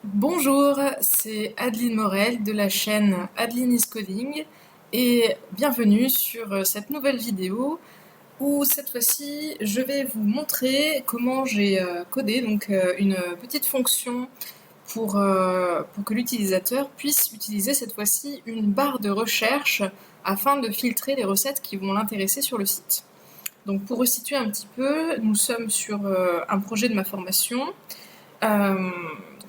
Bonjour, c'est Adeline Morel de la chaîne Adeline is Coding et bienvenue sur cette nouvelle vidéo où cette fois-ci je vais vous montrer comment j'ai codé une petite fonction pour que l'utilisateur puisse utiliser cette fois-ci une barre de recherche afin de filtrer les recettes qui vont l'intéresser sur le site. Donc pour resituer un petit peu, nous sommes sur un projet de ma formation.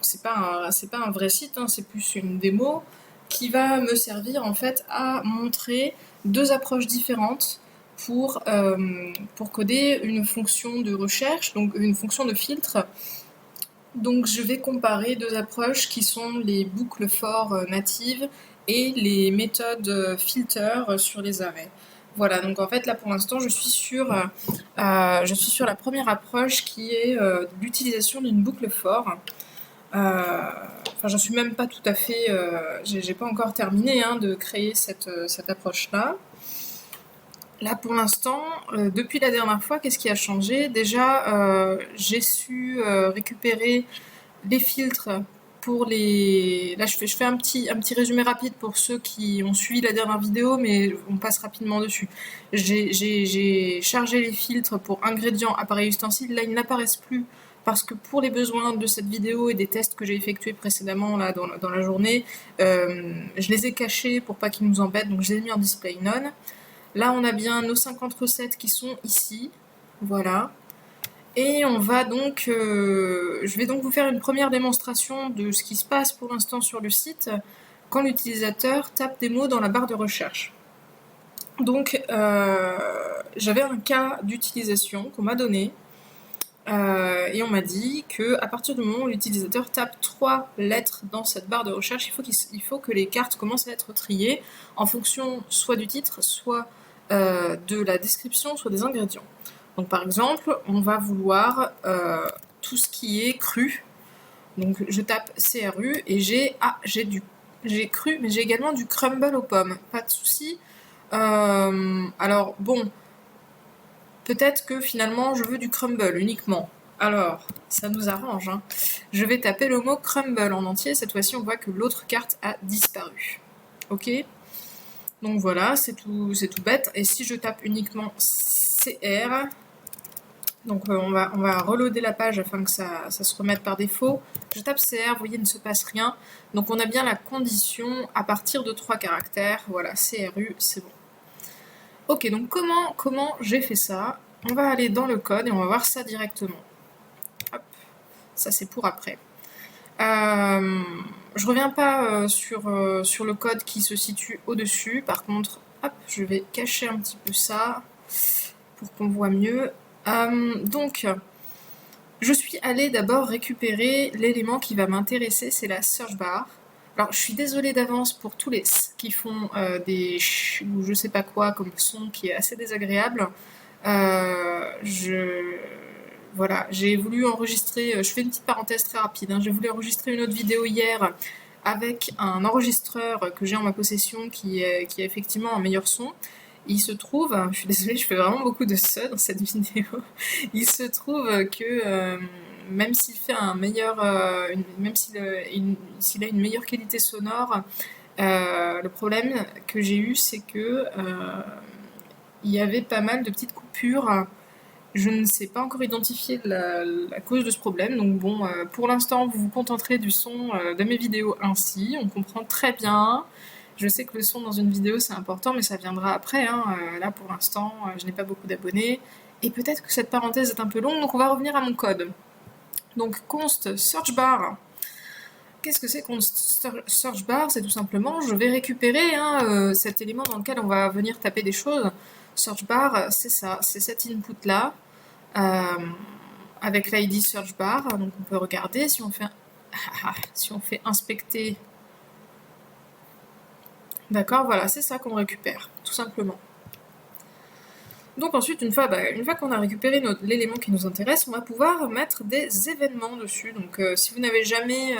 C'est pas un vrai site, hein, c'est plus une démo qui va me servir en fait à montrer deux approches différentes pour coder une fonction de recherche, donc une fonction de filtre. Donc je vais comparer deux approches qui sont les boucles for natives et les méthodes filter sur les arrêts. Voilà, donc en fait là pour l'instant je suis sur la première approche qui est l'utilisation d'une boucle for. Enfin, j'en suis même pas tout à fait. J'ai pas encore terminé hein, de créer cette approche-là. Là, pour l'instant, depuis la dernière fois, qu'est-ce qui a changé? Déjà, j'ai su récupérer les filtres pour les. Là, je fais un petit résumé rapide pour ceux qui ont suivi la dernière vidéo, mais on passe rapidement dessus. J'ai chargé les filtres pour ingrédients, appareils, ustensiles. Là, ils n'apparaissent plus parce que pour les besoins de cette vidéo et des tests que j'ai effectués précédemment là, dans la journée, je les ai cachés pour pas qu'ils nous embêtent, donc je les ai mis en display none. Là, on a bien nos 50 recettes qui sont ici. Voilà. Et je vais donc vous faire une première démonstration de ce qui se passe pour l'instant sur le site quand l'utilisateur tape des mots dans la barre de recherche. Donc, j'avais un cas d'utilisation qu'on m'a donné et on m'a dit que à partir du moment où l'utilisateur tape 3 lettres dans cette barre de recherche, il faut que les cartes commencent à être triées en fonction soit du titre, soit de la description, soit des ingrédients. Donc par exemple, on va vouloir tout ce qui est cru. Donc je tape CRU et j'ai cru, mais j'ai également du crumble aux pommes. Pas de souci. Alors bon, peut-être que finalement je veux du crumble uniquement. Alors, ça nous arrange, hein. Je vais taper le mot crumble en entier. Cette fois-ci, on voit que l'autre carte a disparu. Ok? Donc voilà, c'est tout bête. Et si je tape uniquement CR, donc on va reloader la page afin que ça se remette par défaut. Je tape CR, vous voyez, il ne se passe rien. Donc on a bien la condition à partir de 3 caractères. Voilà, CRU, c'est bon. Ok, donc comment j'ai fait ça? On va aller dans le code et on va voir ça directement. Hop, ça c'est pour après. Je reviens pas sur le code qui se situe au-dessus. Par contre, hop, je vais cacher un petit peu ça pour qu'on voit mieux. Donc, je suis allée d'abord récupérer l'élément qui va m'intéresser, c'est la search bar. Alors, je suis désolée d'avance pour tous les qui font des ou je sais pas quoi comme son qui est assez désagréable. Voilà, j'ai voulu enregistrer, je fais une petite parenthèse très rapide, hein, j'ai voulu enregistrer une autre vidéo hier avec un enregistreur que j'ai en ma possession qui a effectivement un meilleur son. Il se trouve, je suis désolée, je fais vraiment beaucoup de ça dans cette vidéo, il se trouve que même s'il fait un meilleur, même s'il a une meilleure qualité sonore, le problème que j'ai eu, c'est que il y avait pas mal de petites coupures. Je ne sais pas encore identifier la cause de ce problème, donc bon, pour l'instant, vous vous contenterez du son de mes vidéos ainsi, on comprend très bien. Je sais que le son dans une vidéo c'est important, mais ça viendra après, hein. Là pour l'instant, je n'ai pas beaucoup d'abonnés, et peut-être que cette parenthèse est un peu longue, donc on va revenir à mon code. Donc const search bar. Qu'est-ce que c'est const search bar? C'est tout simplement, je vais récupérer hein, cet élément dans lequel on va venir taper des choses. Search bar, c'est ça, c'est cet input là. Avec l'ID search bar, donc on peut regarder si on fait si on fait inspecter. D'accord, voilà, c'est ça qu'on récupère, tout simplement. Donc ensuite, une fois qu'on a récupéré l'élément qui nous intéresse, on va pouvoir mettre des événements dessus. Donc si vous n'avez jamais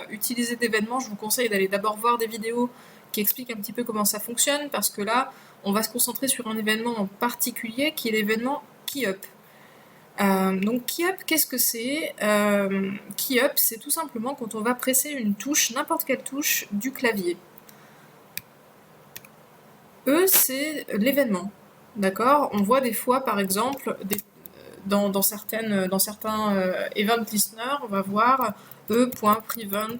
utilisé d'événements, je vous conseille d'aller d'abord voir des vidéos qui expliquent un petit peu comment ça fonctionne, parce que là, on va se concentrer sur un événement en particulier qui est l'événement KeyUp. Donc key up, qu'est-ce que c'est? Key up, c'est tout simplement quand on va presser une touche, n'importe quelle touche du clavier. E, c'est l'événement, d'accord? On voit des fois, par exemple, dans certains event listeners, on va voir e.prevent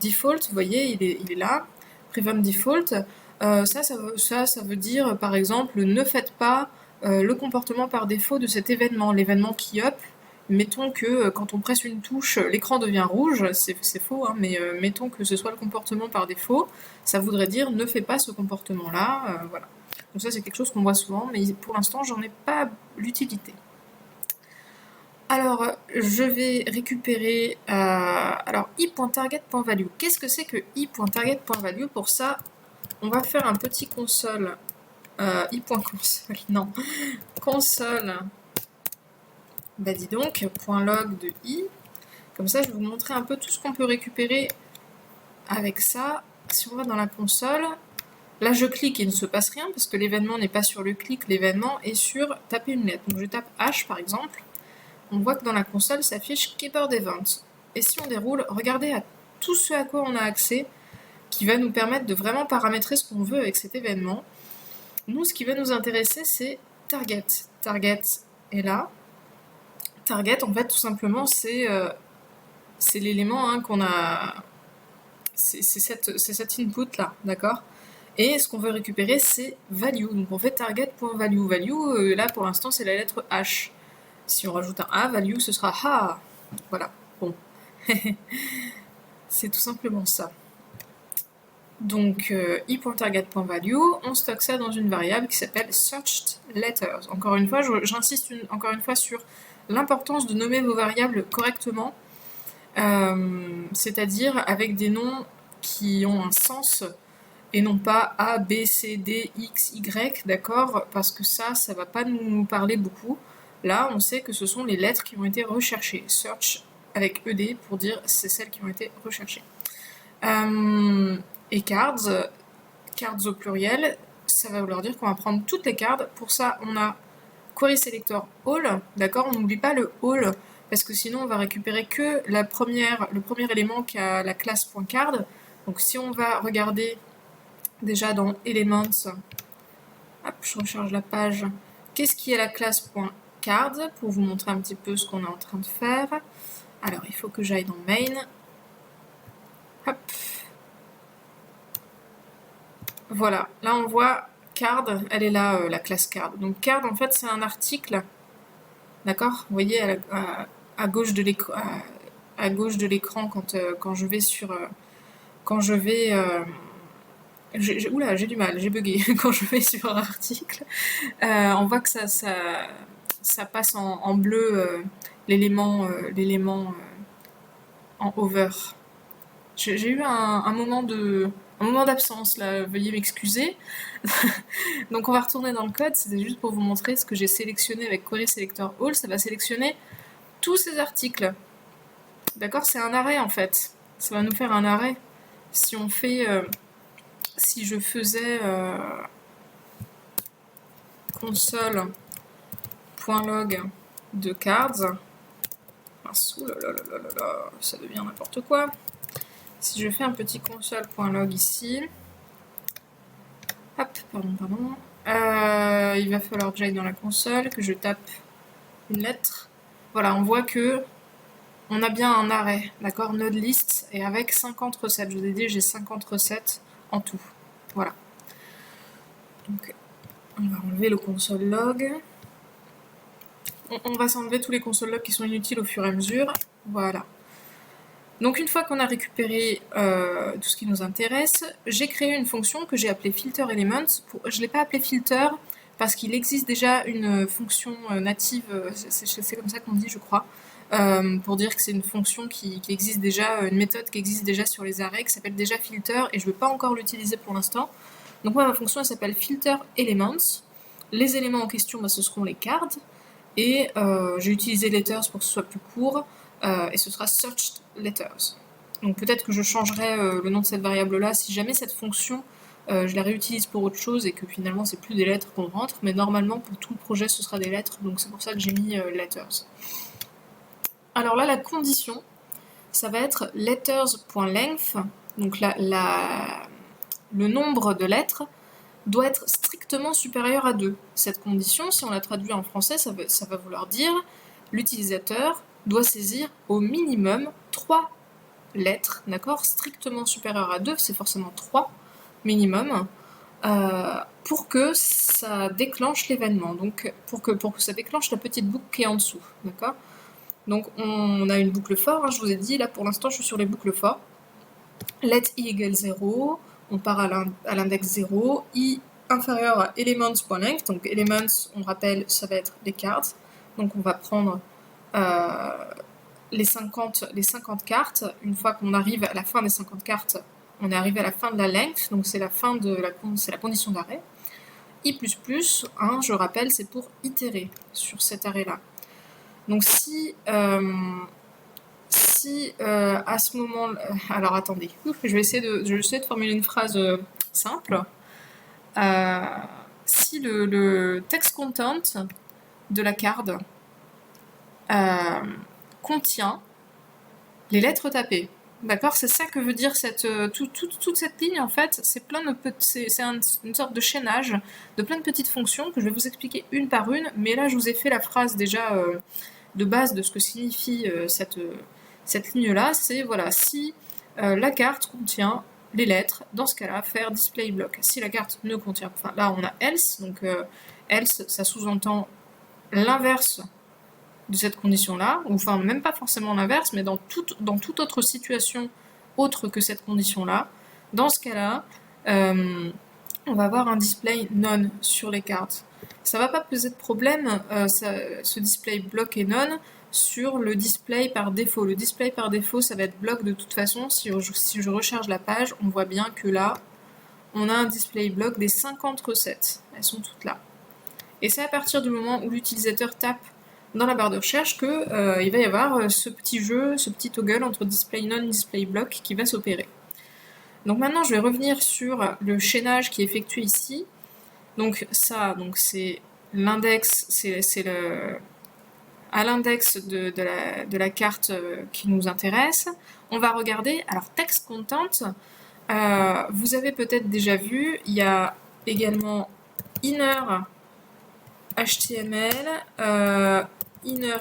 default, vous voyez, il est là, prevent default. Ça veut dire, par exemple, ne faites pas le comportement par défaut de cet événement, l'événement key up. Mettons que quand on presse une touche, l'écran devient rouge, c'est faux, hein, mais mettons que ce soit le comportement par défaut, ça voudrait dire ne fais pas ce comportement-là, voilà. Donc ça c'est quelque chose qu'on voit souvent, mais pour l'instant j'en ai pas l'utilité. Alors je vais récupérer alors i.target.value. Qu'est-ce que c'est que i.target.value? Pour ça, on va faire un petit console i.console, non, console. Bah dis donc, .log de i. Comme ça, je vais vous montrer un peu tout ce qu'on peut récupérer avec ça. Si on va dans la console, là je clique et il ne se passe rien parce que l'événement n'est pas sur le clic, l'événement est sur taper une lettre. Donc je tape H par exemple. On voit que dans la console s'affiche Keyboard Event. Et si on déroule, regardez à tout ce à quoi on a accès qui va nous permettre de vraiment paramétrer ce qu'on veut avec cet événement. Nous, ce qui va nous intéresser, c'est Target. Target est là. Target, en fait, tout simplement, c'est l'élément qu'on a... C'est cet input-là, d'accord? Et ce qu'on veut récupérer, c'est value. Donc on fait target.value. Value, là, pour l'instant, c'est la lettre H. Si on rajoute un A, value, ce sera A. Voilà, bon. C'est tout simplement ça. Donc, i.target.value, on stocke ça dans une variable qui s'appelle searchedLetters. Encore une fois, j'insiste encore une fois sur l'importance de nommer vos variables correctement, c'est-à-dire avec des noms qui ont un sens et non pas A, B, C, D, X, Y, d'accord? Parce que ça va pas nous parler beaucoup. Là, on sait que ce sont les lettres qui ont été recherchées. Search avec ED pour dire c'est celles qui ont été recherchées. Et cards au pluriel, ça va vouloir dire qu'on va prendre toutes les cards. Pour ça, on a query selector all, d'accord? On n'oublie pas le all, parce que sinon on va récupérer que le premier élément qui a la classe .card. Donc si on va regarder déjà dans Elements, hop, je recharge la page, qu'est-ce qui est la classe .card, pour vous montrer un petit peu ce qu'on est en train de faire. Alors il faut que j'aille dans Main, hop. Voilà, là on voit card, elle est là, la classe card. Donc card, en fait, c'est un article, d'accord? Vous voyez à gauche de l'écran quand je vais sur... oula, j'ai du mal, j'ai bugué. Quand je vais sur un article, on voit que ça passe en bleu l'élément en over. J'ai eu un moment d'absence là, veuillez m'excuser. Donc on va retourner dans le code, c'était juste pour vous montrer ce que j'ai sélectionné avec query selector all, ça va sélectionner tous ces articles. D'accord, c'est un arrêt en fait. Ça va nous faire un arrêt. Si on fait si je faisais console.log de cards, ça devient n'importe quoi. Si je fais un petit console.log ici, hop, pardon, il va falloir que j'aille dans la console, que je tape une lettre. Voilà, on voit que on a bien un arrêt, d'accord, node list, et avec 50 recettes. Je vous ai dit, j'ai 50 recettes en tout. Voilà. Donc, on va enlever le console log. On va s'enlever tous les console logs qui sont inutiles au fur et à mesure. Voilà. Donc une fois qu'on a récupéré tout ce qui nous intéresse, j'ai créé une fonction que j'ai appelée filter_elements. Je ne l'ai pas appelée filter parce qu'il existe déjà une fonction native, c'est comme ça qu'on dit je crois, pour dire que c'est une fonction qui existe déjà, une méthode qui existe déjà sur les arrays, qui s'appelle déjà filter, et je ne veux pas encore l'utiliser pour l'instant. Donc moi ma fonction elle s'appelle filter_elements. Les éléments en question ce seront les cards, et j'ai utilisé letters pour que ce soit plus court, et ce sera searched letters. Donc peut-être que je changerai le nom de cette variable là si jamais cette fonction je la réutilise pour autre chose et que finalement c'est plus des lettres qu'on rentre, mais normalement pour tout le projet ce sera des lettres, donc c'est pour ça que j'ai mis letters. Alors là, la condition, ça va être letters.length, donc le nombre de lettres doit être strictement supérieur à 2. Cette condition, si on la traduit en français, ça va vouloir dire l'utilisateur doit saisir au minimum 3 lettres, d'accord, strictement supérieures à 2, c'est forcément 3 minimum, pour que ça déclenche l'événement, donc pour que ça déclenche la petite boucle qui est en dessous, d'accord. Donc on a une boucle for, hein, je vous ai dit, là pour l'instant je suis sur les boucles for. Let i égale 0, on part à l'index 0, i inférieur à elements.length, donc elements, on rappelle, ça va être les cartes, donc on va prendre les 50 cartes, une fois qu'on arrive à la fin des 50 cartes, on est arrivé à la fin de la length, donc c'est la fin de c'est la condition d'arrêt. I++, hein, je rappelle, c'est pour itérer sur cet arrêt-là. Donc si à ce moment, alors attendez, je vais essayer de formuler une phrase simple. Si le text content de la carte contient les lettres tapées, d'accord, c'est ça que veut dire toute cette ligne en fait, c'est une sorte de chaînage de plein de petites fonctions que je vais vous expliquer une par une, mais là je vous ai fait la phrase déjà de base de ce que signifie cette ligne-là, c'est voilà, si la carte contient les lettres, dans ce cas-là, faire display block. Si la carte ne contient pas, là on a else, donc else ça sous-entend l'inverse de cette condition-là, ou enfin même pas forcément l'inverse, mais dans toute autre situation autre que cette condition-là, dans ce cas-là, on va avoir un display none sur les cartes. Ça va pas poser de problème, ce display block et none, sur le display par défaut. Le display par défaut, ça va être block de toute façon. Si je recharge la page, on voit bien que là, on a un display block des 50 recettes. Elles sont toutes là. Et c'est à partir du moment où l'utilisateur tape dans la barre de recherche que il va y avoir ce petit jeu, ce petit toggle entre display none et display block qui va s'opérer. Donc maintenant, je vais revenir sur le chaînage qui est effectué ici. Donc ça, c'est l'index, c'est à l'index de la carte qui nous intéresse. On va regarder, alors text content, vous avez peut-être déjà vu, il y a également inner HTML, inner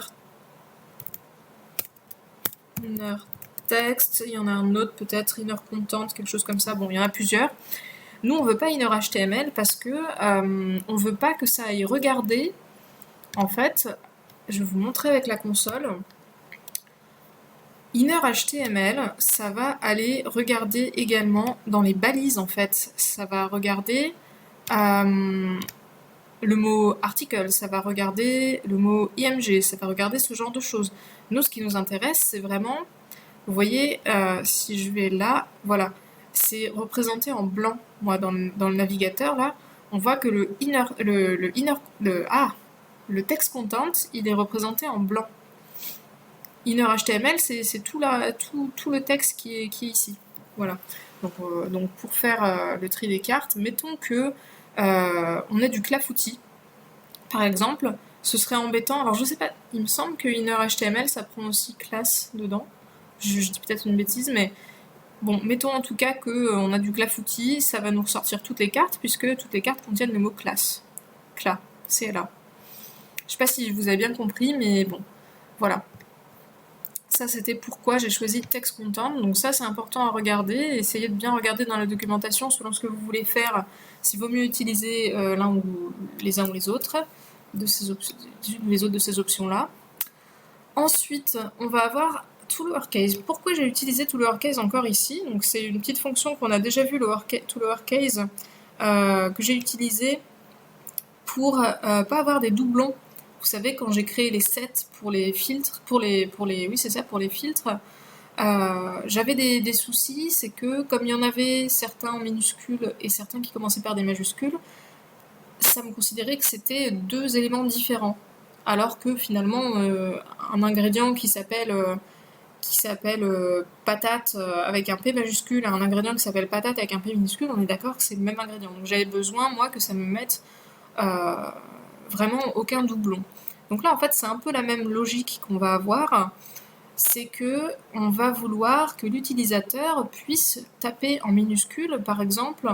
text, il y en a un autre peut-être, inner content, quelque chose comme ça, bon il y en a plusieurs. Nous on veut pas inner HTML parce que on veut pas que ça aille regarder, en fait, je vais vous montrer avec la console. Inner HTML, ça va aller regarder également dans les balises en fait, ça va regarder le mot article, ça va regarder le mot IMG, ça va regarder ce genre de choses. Nous, ce qui nous intéresse, c'est vraiment, vous voyez, si je vais là, voilà, c'est représenté en blanc. Moi, dans le navigateur, là, on voit que le text content, il est représenté en blanc. Inner HTML, c'est tout le texte qui est ici. Voilà. Donc pour faire le tri des cartes, mettons que on ait du clafoutis, par exemple, ce serait embêtant. Alors je sais pas, il me semble que inner HTML ça prend aussi classe dedans. Je dis peut-être une bêtise, mais bon, mettons en tout cas qu'on a du clafoutis, ça va nous ressortir toutes les cartes, puisque toutes les cartes contiennent le mot classe. Cla, c'est là. Je sais pas si vous avez bien compris, mais bon, voilà. Ça, c'était pourquoi j'ai choisi text content. Donc ça, c'est important à regarder. Essayez de bien regarder dans la documentation selon ce que vous voulez faire. S'il vaut mieux utiliser l'un ou les uns ou les autres de ces options-là. Ensuite, on va avoir tout lowercase. Pourquoi j'ai utilisé tout lowercase encore ici? Donc c'est une petite fonction qu'on a déjà vue, tout lowercase, que j'ai utilisé pour pas avoir des doublons. Vous savez, quand j'ai créé les sets pour les filtres, oui c'est ça, pour les filtres, j'avais des soucis, c'est que comme il y en avait certains en minuscules et certains qui commençaient par des majuscules, ça me considérait que c'était deux éléments différents. Alors que finalement, un ingrédient qui qui s'appelle patate avec un P majuscule, un ingrédient qui s'appelle patate avec un P minuscule, on est d'accord que c'est le même ingrédient. Donc j'avais besoin, moi, que ça me mette vraiment aucun doublon. Donc là, en fait, c'est un peu la même logique qu'on va avoir. C'est que on va vouloir que l'utilisateur puisse taper en minuscule, par exemple,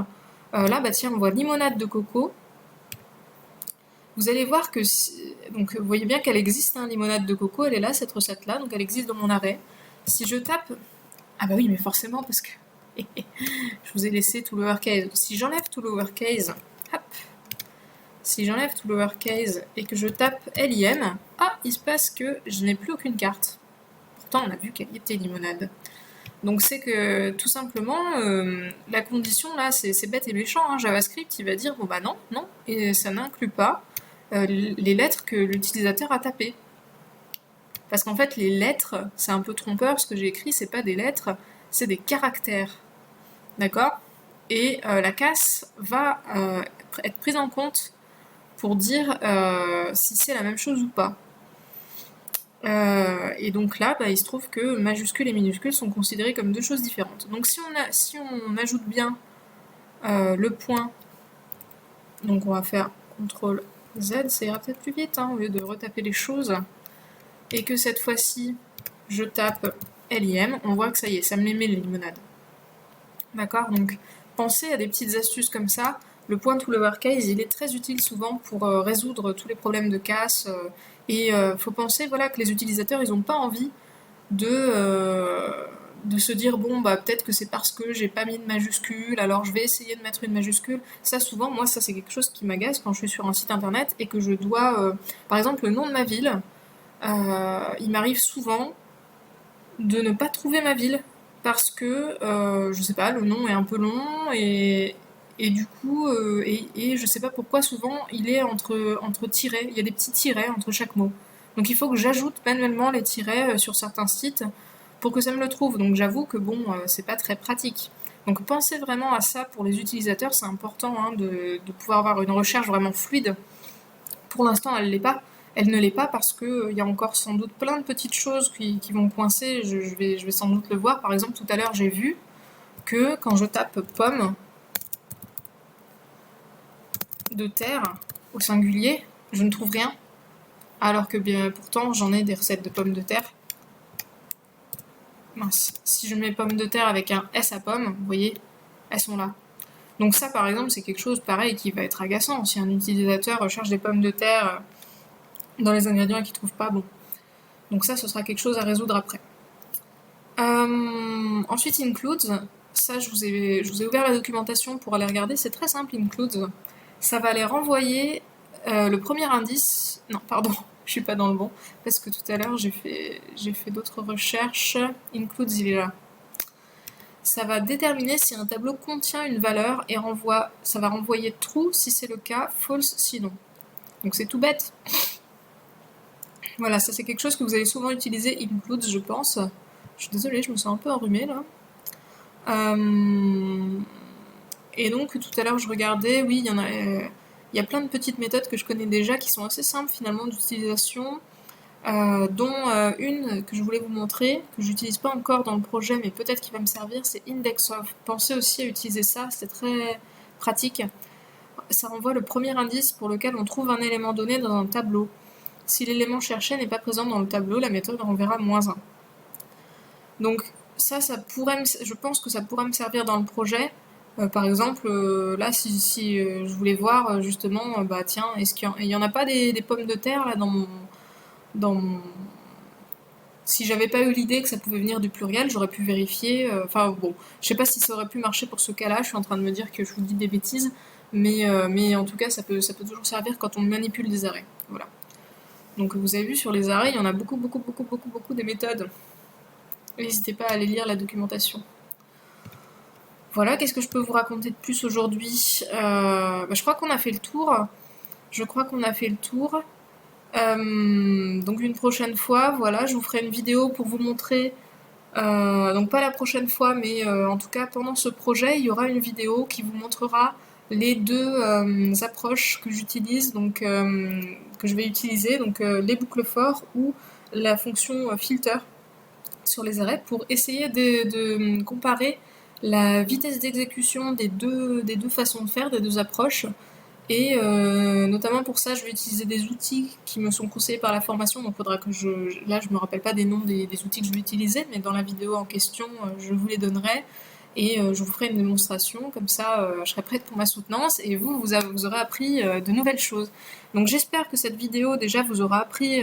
là, bah tiens, on voit limonade de coco. Vous allez voir que, donc vous voyez bien qu'elle existe, hein, limonade de coco, elle est là, cette recette-là, donc elle existe dans mon arrêt. Si je tape, ah bah oui, mais forcément, parce que je vous ai laissé tout lowercase. Si j'enlève tout lowercase, hop, si j'enlève tout lowercase et que je tape LIM, ah, il se passe que je n'ai plus aucune carte. Pourtant, on a vu qu'elle y était limonade. Donc c'est que tout simplement, la condition là, c'est bête et méchant, hein, JavaScript, il va dire bon bah non, non, et ça n'inclut pas les lettres que l'utilisateur a tapées. Parce qu'en fait, les lettres, c'est un peu trompeur, ce que j'ai écrit, c'est pas des lettres, c'est des caractères. D'accord? Et la casse va être prise en compte pour dire si c'est la même chose ou pas. Et donc là, bah, il se trouve que majuscules et minuscules sont considérés comme deux choses différentes. Donc si on ajoute bien le point, donc on va faire CTRL Z, ça ira peut-être plus vite, hein, au lieu de retaper les choses. Et que cette fois-ci, je tape LIM, on voit que ça y est, ça me met les limonades. D'accord? Donc pensez à des petites astuces comme ça. Le point to lowercase, il est très utile souvent pour résoudre tous les problèmes de casse. Et faut penser voilà, que les utilisateurs, ils n'ont pas envie de se dire bon bah peut-être que c'est parce que j'ai pas mis de majuscule, alors je vais essayer de mettre une majuscule. Ça souvent, moi ça c'est quelque chose qui m'agace quand je suis sur un site internet et que je dois, par exemple le nom de ma ville, il m'arrive souvent de ne pas trouver ma ville parce que je sais pas, le nom est un peu long et du coup et je sais pas pourquoi souvent il est entre tirets, il y a des petits tirets entre chaque mot. Donc il faut que j'ajoute manuellement les tirets sur certains sites pour que ça me le trouve. Donc j'avoue que bon, c'est pas très pratique. Donc pensez vraiment à ça pour les utilisateurs, c'est important hein, de pouvoir avoir une recherche vraiment fluide. Pour l'instant, elle l'est pas. Elle ne l'est pas parce que il y a encore sans doute plein de petites choses qui vont coincer. Je vais sans doute le voir. Par exemple, tout à l'heure, j'ai vu que quand je tape pomme de terre au singulier, je ne trouve rien. Alors que bien pourtant, j'en ai des recettes de pommes de terre. Mince. Si je mets pommes de terre avec un S à pomme, vous voyez, elles sont là. Donc ça, par exemple, c'est quelque chose pareil qui va être agaçant. Si un utilisateur recherche des pommes de terre dans les ingrédients et qu'il ne trouve pas, bon. Donc ça, ce sera quelque chose à résoudre après. Ensuite, includes. Ça, je vous ai ouvert la documentation pour aller regarder. C'est très simple, includes. Ça va aller renvoyer le premier indice. Non, pardon, je suis pas dans le bon. Parce que tout à l'heure, j'ai fait d'autres recherches. Includes, il est là. Ça va déterminer si un tableau contient une valeur et ça va renvoyer true si c'est le cas, false sinon. Donc c'est tout bête. Voilà, ça c'est quelque chose que vous allez souvent utiliser, includes, je pense. Je suis désolée, je me sens un peu enrhumée là. Et donc tout à l'heure je regardais, oui, il y a plein de petites méthodes que je connais déjà qui sont assez simples finalement d'utilisation, dont une que je voulais vous montrer, que j'utilise pas encore dans le projet mais peut-être qu'il va me servir, c'est indexOf. Pensez aussi à utiliser ça, c'est très pratique. Ça renvoie le premier indice pour lequel on trouve un élément donné dans un tableau. Si l'élément cherché n'est pas présent dans le tableau, la méthode renverra -1. Donc ça pourrait je pense que ça pourrait me servir dans le projet. Par exemple, là, si je voulais voir justement, bah tiens, est-ce qu'il y en a pas des pommes de terre là dans mon... Si j'avais pas eu l'idée que ça pouvait venir du pluriel, j'aurais pu vérifier. Enfin bon, je sais pas si ça aurait pu marcher pour ce cas-là. Je suis en train de me dire que je vous dis des bêtises, mais en tout cas, ça peut toujours servir quand on manipule des arrêts. Voilà. Donc vous avez vu sur les arrêts, il y en a beaucoup des méthodes. N'hésitez pas à aller lire la documentation. Voilà, qu'est-ce que je peux vous raconter de plus aujourd'hui? Je crois qu'on a fait le tour. Donc une prochaine fois, voilà, je vous ferai une vidéo pour vous montrer. Donc pas la prochaine fois, mais en tout cas pendant ce projet, il y aura une vidéo qui vous montrera les deux approches que j'utilise, donc que je vais utiliser, donc les boucles for ou la fonction filter. sur les arrêts pour essayer de comparer la vitesse d'exécution des deux façons de faire, des deux approches. Et notamment pour ça, je vais utiliser des outils qui me sont conseillés par la formation. Donc, il faudra que là, je me rappelle pas des noms des outils que je vais utiliser, mais dans la vidéo en question, je vous les donnerai et je vous ferai une démonstration. Comme ça, je serai prête pour ma soutenance et vous aurez appris de nouvelles choses. Donc, j'espère que cette vidéo déjà vous aura appris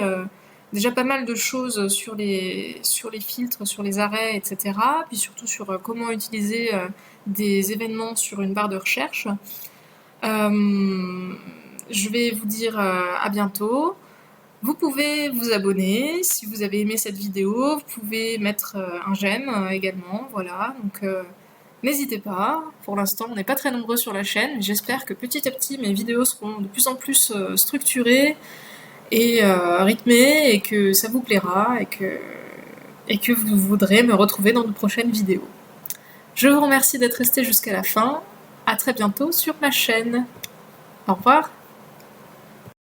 déjà pas mal de choses sur les filtres, sur les arrêts, etc. Puis surtout sur comment utiliser des événements sur une barre de recherche. Je vais vous dire à bientôt. Vous pouvez vous abonner si vous avez aimé cette vidéo. Vous pouvez mettre un j'aime également. Voilà, donc n'hésitez pas. Pour l'instant, on n'est pas très nombreux sur la chaîne, mais j'espère que petit à petit mes vidéos seront de plus en plus structurées et rythmées et que ça vous plaira et que vous voudrez me retrouver dans de prochaines vidéos. Je vous remercie d'être resté jusqu'à la fin. À très bientôt sur ma chaîne. Au revoir.